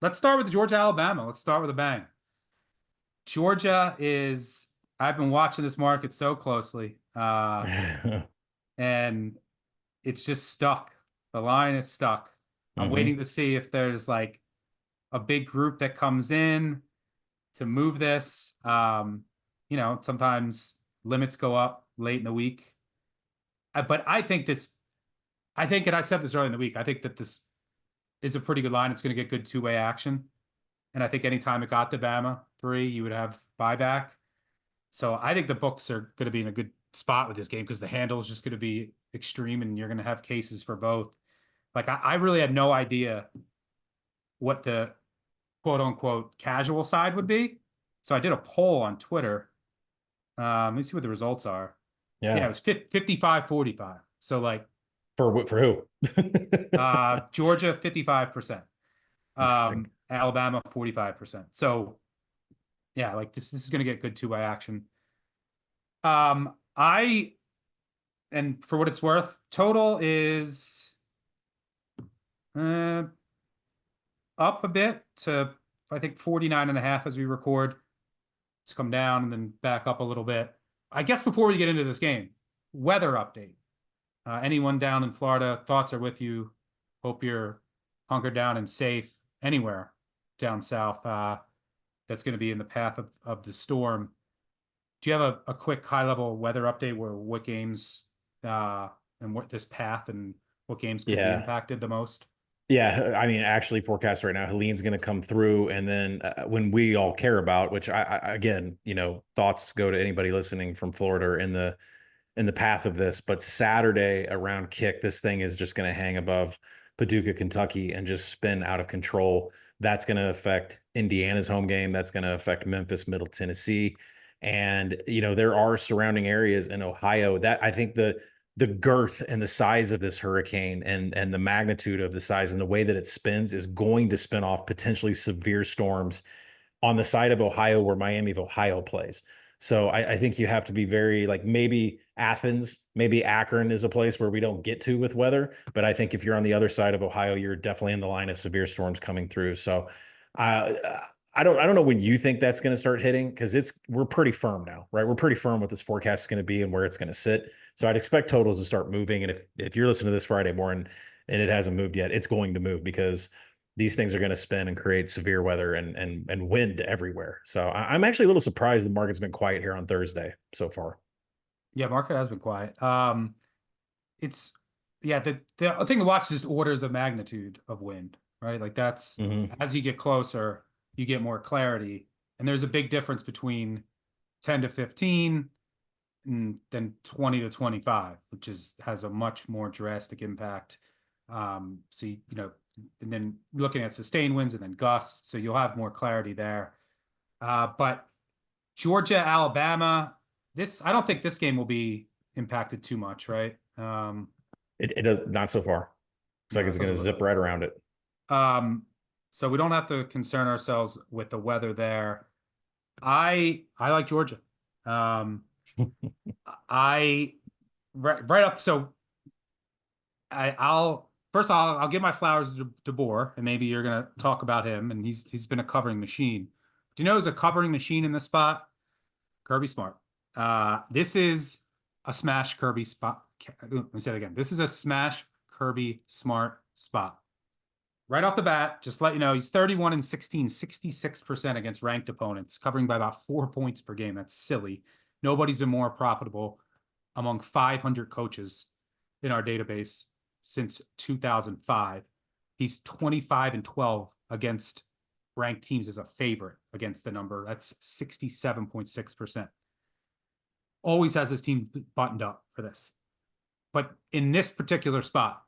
let's start with Georgia, Alabama. Let's start with a bang. Georgia is, I've been watching this market so closely, and it's just stuck. The line is stuck. I'm waiting to see if there's like a big group that comes in to move this. Sometimes limits go up late in the week. But I think and I said this earlier in the week, I think that this is a pretty good line. It's going to get good two-way action. And I think anytime it got to Bama 3, you would have buyback. So I think the books are going to be in a good spot with this game because the handle is just going to be extreme and you're going to have cases for both. Like I really had no idea what the quote unquote casual side would be. So I did a poll on Twitter. Let me see what the results are. Yeah, it was 55-45. So like for who? Georgia 55%. Alabama 45%. So yeah, like this is gonna get good two-way action. And for what it's worth, total is up a bit to I think 49.5 as we record. It's come down and then back up a little bit. I guess before we get into this game, weather update. Anyone down in Florida, thoughts are with you. Hope you're hunkered down and safe anywhere down south that's going to be in the path of the storm. Do you have a quick high-level weather update where what games and what this path and what games could be impacted the most? Yeah, I mean, actually forecast right now, Helene's going to come through. And then when we all care about, which I again, thoughts go to anybody listening from Florida in the path of this. But Saturday around kick, this thing is just going to hang above Paducah, Kentucky, and just spin out of control. That's going to affect Indiana's home game. That's going to affect Memphis, Middle Tennessee. And, there are surrounding areas in Ohio that I think the girth and the size of this hurricane and the magnitude of the size and the way that it spins is going to spin off potentially severe storms on the side of Ohio where Miami of Ohio plays. So I think you have to be very maybe Athens, maybe Akron is a place where we don't get to with weather. But I think if you're on the other side of Ohio, you're definitely in the line of severe storms coming through. So I don't know when you think that's going to start hitting because we're pretty firm now, right? We're pretty firm what this forecast is going to be and where it's going to sit. So I'd expect totals to start moving. And if you're listening to this Friday morning and it hasn't moved yet, it's going to move because these things are going to spin and create severe weather and wind everywhere. So I'm actually a little surprised the market's been quiet here on Thursday so far. Yeah, market has been quiet. The thing to watch is just orders of magnitude of wind, right? Like that's as you get closer, you get more clarity. And there's a big difference between 10 to 15 and then 20 to 25, which has a much more drastic impact. And then looking at sustained winds and then gusts, so you'll have more clarity there. But Georgia, Alabama, I don't think this game will be impacted too much, right? It does not so far. It's like it's going to zip right around it. So we don't have to concern ourselves with the weather there. I like Georgia. I'll give my flowers to DeBoer, and maybe you're gonna talk about him, and he's been a covering machine. Do you know who's a covering machine in this spot? Kirby Smart. This is a smash Kirby spot. Let me say it again. This is a smash Kirby Smart spot. Right off the bat, just let you know, he's 31-16, 66% against ranked opponents, covering by about 4 points per game. That's silly. Nobody's been more profitable among 500 coaches in our database since 2005. He's 25-12 against ranked teams as a favorite against the number. That's 67.6%. Always has his team buttoned up for this. But in this particular spot,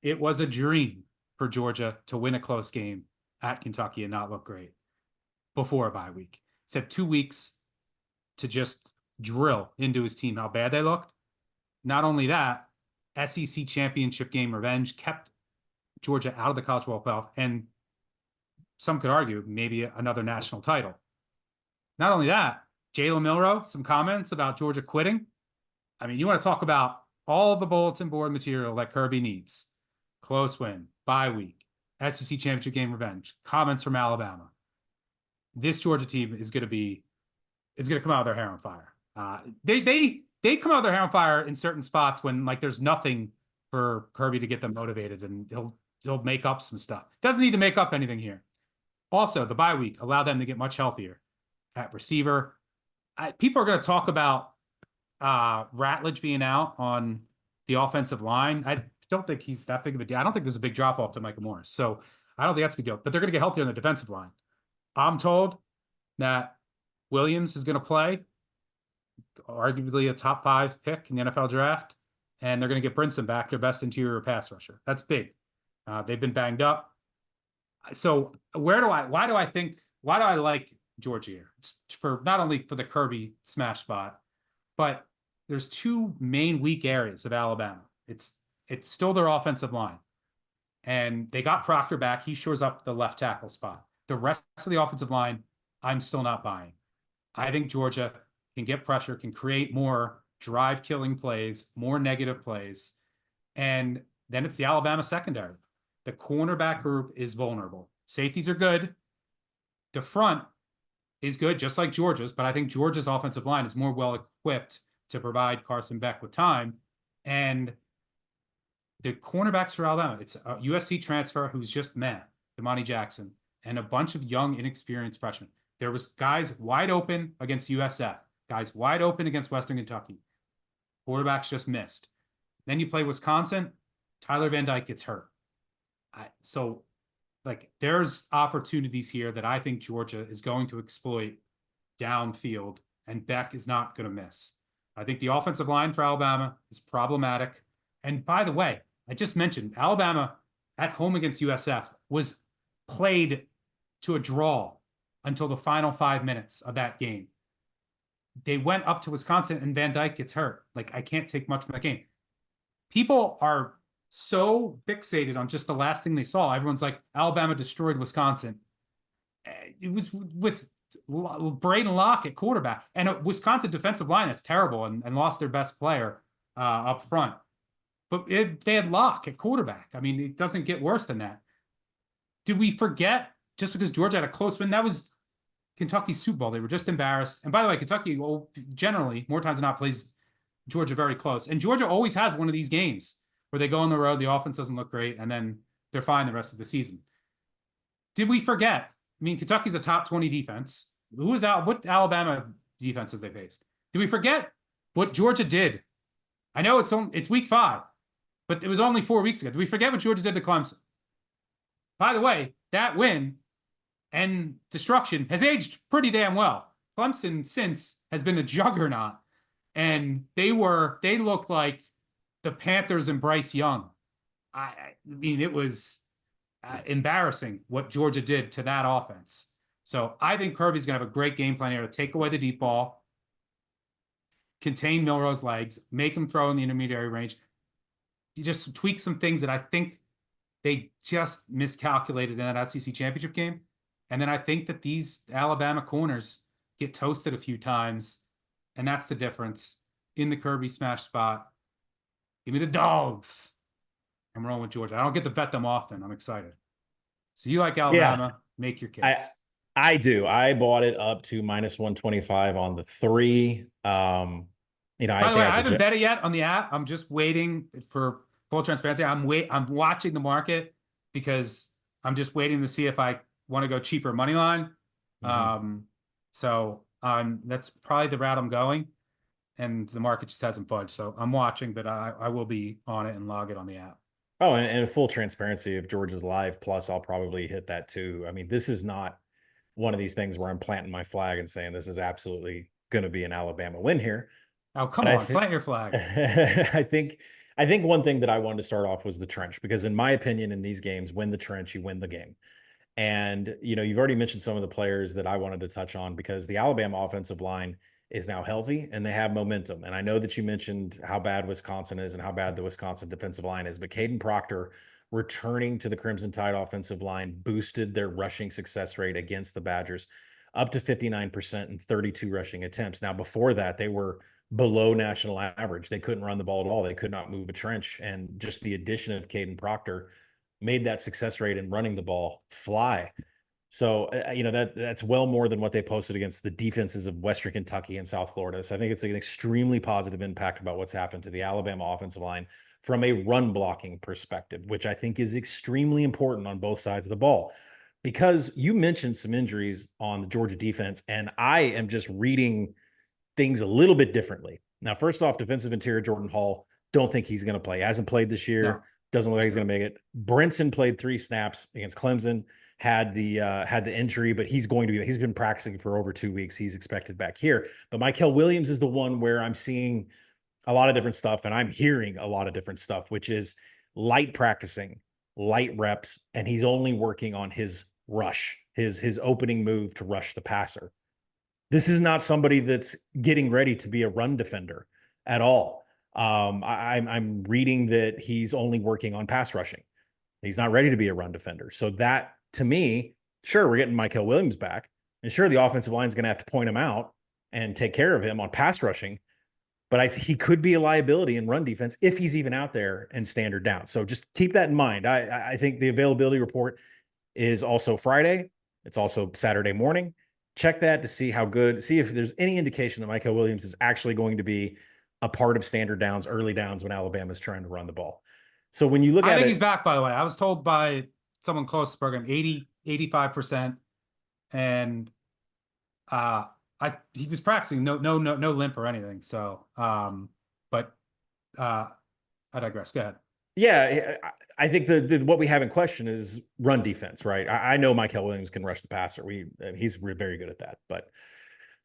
it was a dream for Georgia to win a close game at Kentucky and not look great before a bye week. It's had 2 weeks to just drill into his team how bad they looked. Not only that, SEC championship game revenge kept Georgia out of the College Football Playoff, and some could argue maybe another national title. Not only that, Jalen Milroe, some comments about Georgia quitting. I mean, you want to talk about all the bulletin board material that Kirby needs. Close win, bye week, SEC championship game revenge. Comments from Alabama. This Georgia team is going to come out of their hair on fire. They come out of their hair on fire in certain spots when like there's nothing for Kirby to get them motivated, and he'll make up some stuff. Doesn't need to make up anything here. Also, the bye week allowed them to get much healthier at receiver. People are going to talk about Ratledge being out on the offensive line. I don't think he's that big of a deal. I don't think there's a big drop off to Micah Morris. So I don't think that's a big deal. But they're going to get healthier on the defensive line. I'm told that Williams is going to play, arguably a top 5 pick in the NFL draft, and they're going to get Brinson back, their best interior pass rusher. That's big. They've been banged up. So why do I like Georgia here? It's for not only for the Kirby smash spot, but there's 2 main weak areas of Alabama. It's still their offensive line. And they got Proctor back. He shores up the left tackle spot. The rest of the offensive line, I'm still not buying. I think Georgia can get pressure, can create more drive-killing plays, more negative plays. And then it's the Alabama secondary. The cornerback group is vulnerable. Safeties are good. The front is good, just like Georgia's, but I think Georgia's offensive line is more well-equipped to provide Carson Beck with time. And the cornerbacks for Alabama, it's a USC transfer who's just Damani Jackson, and a bunch of young, inexperienced freshmen. There was guys wide open against USF, guys wide open against Western Kentucky. Quarterbacks just missed. Then you play Wisconsin, Tyler Van Dyke gets hurt. So, like, there's opportunities here that I think Georgia is going to exploit downfield, and Beck is not going to miss. I think the offensive line for Alabama is problematic. And by the way, I just mentioned Alabama at home against USF was played to a draw until the final 5 minutes of that game. They went up to Wisconsin and Van Dyke gets hurt. Like, I can't take much from that game. People are so fixated on just the last thing they saw. Everyone's like, Alabama destroyed Wisconsin. It was with Braden Locke at quarterback and a Wisconsin defensive line that's terrible and lost their best player up front. But they had Locke at quarterback. I mean, it doesn't get worse than that. Did we forget just because Georgia had a close win? That was Kentucky's Super Bowl. They were just embarrassed. And by the way, Kentucky generally, more times than not, plays Georgia very close. And Georgia always has one of these games where they go on the road, the offense doesn't look great, and then they're fine the rest of the season. Did we forget? I mean, Kentucky's a top 20 defense. What Alabama defenses they faced? Did we forget what Georgia did? I know it's week 5, but it was only 4 weeks ago. Did we forget what Georgia did to Clemson? By the way, that win and destruction has aged pretty damn well. Clemson since has been a juggernaut, and they looked like the Panthers and Bryce Young. I mean, it was embarrassing what Georgia did to that offense. So I think Kirby's going to have a great game plan here to take away the deep ball, contain Milroe's legs, make him throw in the intermediary range. You just tweak some things that I think they just miscalculated in that SEC championship game. And then I think that these Alabama corners get toasted a few times, and that's the difference in the Kirby smash spot. Give me the dogs. I'm rolling with Georgia. I don't get to bet them often. I'm excited. So you like Alabama, make your case. I do. I bought it up to -125 on the 3. By the way, I haven't bet it yet on the app. I'm just waiting for full transparency. I'm watching the market because I'm just waiting to see if I want to go cheaper money line. So that's probably the route I'm going. And the market just hasn't budged. So I'm watching, but I will be on it and log it on the app. Oh, and full transparency, if Georgia's live, plus I'll probably hit that too. I mean, this is not one of these things where I'm planting my flag and saying this is absolutely going to be an Alabama win here. Oh, come on, plant your flag. I think one thing that I wanted to start off was the trench, because in my opinion, in these games, win the trench, you win the game. And, you've already mentioned some of the players that I wanted to touch on, because the Alabama offensive line is now healthy and they have momentum. And I know that you mentioned how bad Wisconsin is and how bad the Wisconsin defensive line is, but Caden Proctor returning to the Crimson Tide offensive line boosted their rushing success rate against the Badgers up to 59% and 32 rushing attempts. Now, before that, they were below national average. They couldn't run the ball at all. They could not move a trench. And just the addition of Caden Proctor made that success rate in running the ball fly. So, that's well more than what they posted against the defenses of Western Kentucky and South Florida. So I think it's an extremely positive impact about what's happened to the Alabama offensive line from a run blocking perspective, which I think is extremely important on both sides of the ball. Because you mentioned some injuries on the Georgia defense, and I am just reading things a little bit differently. Now, first off, defensive interior Jordan Hall, don't think he's going to play. Hasn't played this No, year. Doesn't look like he's still. going to make it. Brinson played 3 snaps against Clemson, had the injury, but he's been practicing for over 2 weeks. He's expected back here. But Mykel Williams is the one where I'm seeing a lot of different stuff, and I'm hearing a lot of different stuff, which is light practicing, light reps, and he's only working on his rush, his opening move to rush the passer. This is not somebody that's getting ready to be a run defender at all. I'm reading that he's only working on pass rushing. He's not ready to be a run defender. So that, to me, sure, we're getting Mykel Williams back, and sure, the offensive line is going to have to point him out and take care of him on pass rushing. But he could be a liability in run defense if he's even out there and standard down. So just keep that in mind. I think the availability report is also Friday. It's also Saturday morning. Check that to see see if there's any indication that Mykel Williams is actually going to be a part of standard downs, early downs when Alabama's trying to run the ball. So when you look I at think he's it, back, by the way. I was told by someone close to the program, 85%. And he was practicing, no limp or anything. So but I digress. Go ahead. yeah, I think what we have in question is run defense, right? I know Mykel Williams can rush the passer. He's very good at that, but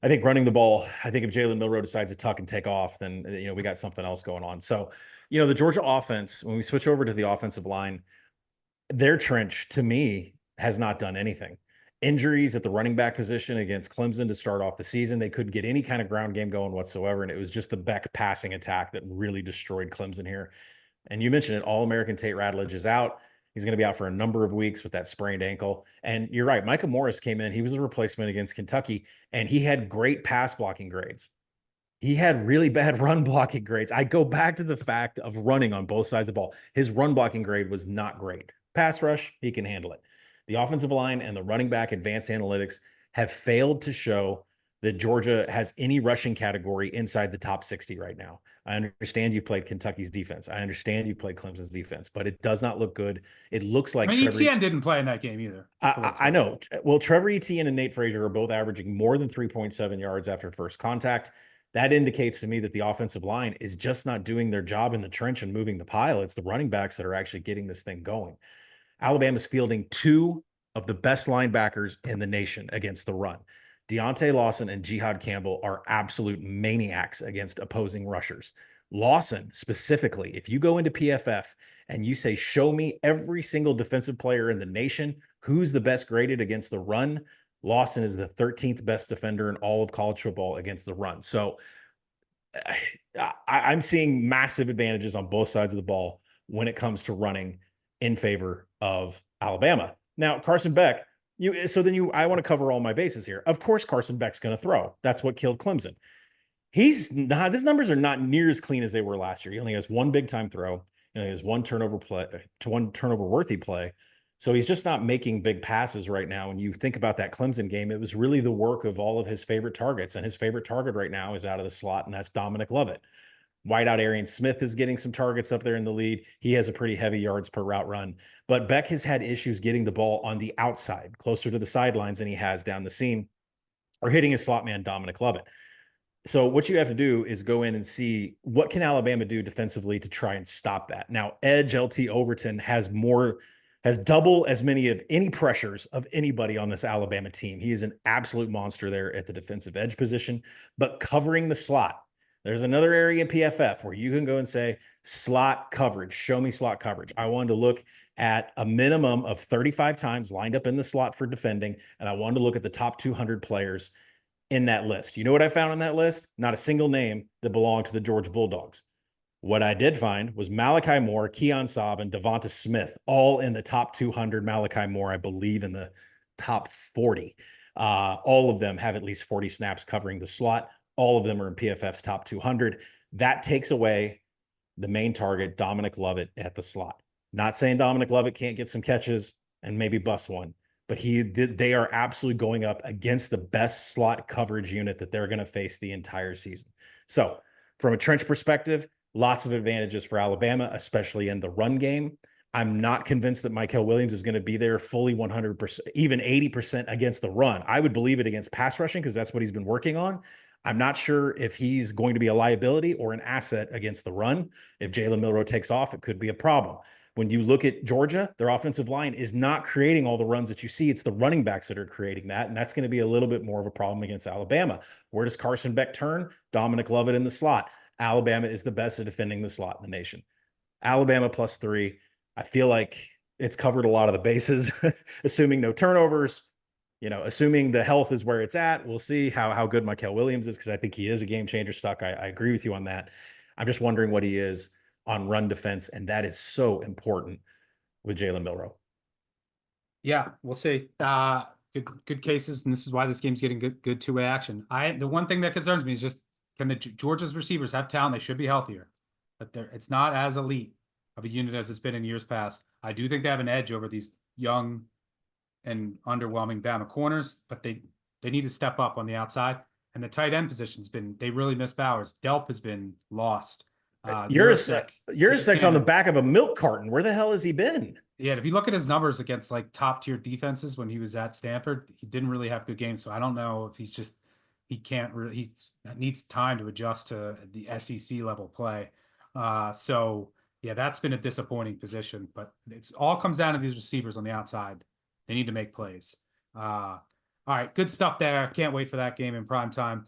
I think running the ball, I think if Jalen Milroe decides to tuck and take off, then we got something else going on. So, the Georgia offense, when we switch over to the offensive line, their trench to me has not done anything. Injuries at the running back position against Clemson to start off the season. They couldn't get any kind of ground game going whatsoever. And it was just the Beck passing attack that really destroyed Clemson here. And you mentioned it, All-American Tate Ratledge is out. He's going to be out for a number of weeks with that sprained ankle. And you're right, Micah Morris came in. He was a replacement against Kentucky, and he had great pass blocking grades. He had really bad run blocking grades. I go back to the fact of running on both sides of the ball. His run blocking grade was not great. Pass rush, he can handle it. The offensive line and the running back advanced analytics have failed to show that Georgia has any rushing category inside the top 60 right now. I understand you've played Kentucky's defense. I understand you've played Clemson's defense, but it does not look good. It looks I like mean, Trevor. ETN didn't play in that game either. I know. Well, Trevor Etienne and Nate Frazier are both averaging more than 3.7 yards after first contact. That indicates to me that the offensive line is just not doing their job in the trench and moving the pile. It's the running backs that are actually getting this thing going. Alabama's fielding 2 of the best linebackers in the nation against the run. Deontay Lawson and Jihad Campbell are absolute maniacs against opposing rushers. Lawson, specifically, if you go into PFF and you say, show me every single defensive player in the nation, who's the best graded against the run, Lawson is the 13th best defender in all of college football against the run. So I'm seeing massive advantages on both sides of the ball when it comes to running in favor of Alabama. Now, Carson Beck, I want to cover all my bases here. Of course, Carson Beck's going to throw. That's what killed Clemson. His numbers are not near as clean as they were last year. He only has 1 big time throw. He has one turnover worthy play. So he's just not making big passes right now. When you think about that Clemson game, it was really the work of all of his favorite targets. And his favorite target right now is out of the slot, and that's Dominic Lovett. Wideout Arian Smith is getting some targets up there in the lead. He has a pretty heavy yards per route run. But Beck has had issues getting the ball on the outside, closer to the sidelines than he has down the seam, or hitting his slot man, Dominic Lovett. So what you have to do is go in and see what can Alabama do defensively to try and stop that. Now, Edge LT Overton has double as many of any pressures of anybody on this Alabama team. He is an absolute monster there at the defensive edge position, but covering the slot. There's another area in PFF where you can go and say slot coverage. Show me slot coverage. I wanted to look at a minimum of 35 times lined up in the slot for defending, and I wanted to look at the top 200 players in that list. You know what I found on that list? Not a single name that belonged to the Georgia Bulldogs. What I did find was Malachi Moore, Keon Saab, and Devonta Smith, all in the top 200. Malachi Moore, I believe, in the top 40. All of them have at least 40 snaps covering the slot. All of them are in PFF's top 200. That takes away the main target, Dominic Lovett, at the slot. Not saying Dominic Lovett can't get some catches and maybe bust one, but they are absolutely going up against the best slot coverage unit that they're going to face the entire season. So from a trench perspective, lots of advantages for Alabama, especially in the run game. I'm not convinced that Mykel Williams is going to be there fully 100%, even 80% against the run. I would believe it against pass rushing because that's what he's been working on. I'm not sure if he's going to be a liability or an asset against the run. If Jalen Milroe takes off, it could be a problem. When you look at Georgia, their offensive line is not creating all the runs that you see. It's the running backs that are creating that, and that's going to be a little bit more of a problem against Alabama. Where does Carson Beck turn? Dominic Lovett in the slot. Alabama is the best at defending the slot in the nation. Alabama +3. I feel like it's covered a lot of the bases, assuming no turnovers, assuming the health is where it's at. We'll see how good Mykel Williams is, because I think he is a game changer stock. I agree with you on that. I'm just wondering what he is on run defense, and that is so important with Jalen Milroe. Yeah, we'll see. Good cases, and this is why this game's getting good two-way action. The one thing that concerns me is just, can the Georgia's receivers have talent? They should be healthier, but it's not as elite of a unit as it's been in years past. I do think they have an edge over these young and underwhelming Bama corners, but they need to step up on the outside. And the tight end position's they really miss Bowers. Delp has been lost. Yurosek on the back of a milk carton. Where the hell has he been? Yeah, if you look at his numbers against like top tier defenses when he was at Stanford, he didn't really have good games. So I don't know if he needs time to adjust to the SEC level play. So yeah, that's been a disappointing position, but it's all comes down to these receivers on the outside. They need to make plays. All right, good stuff there. Can't wait for that game in prime time.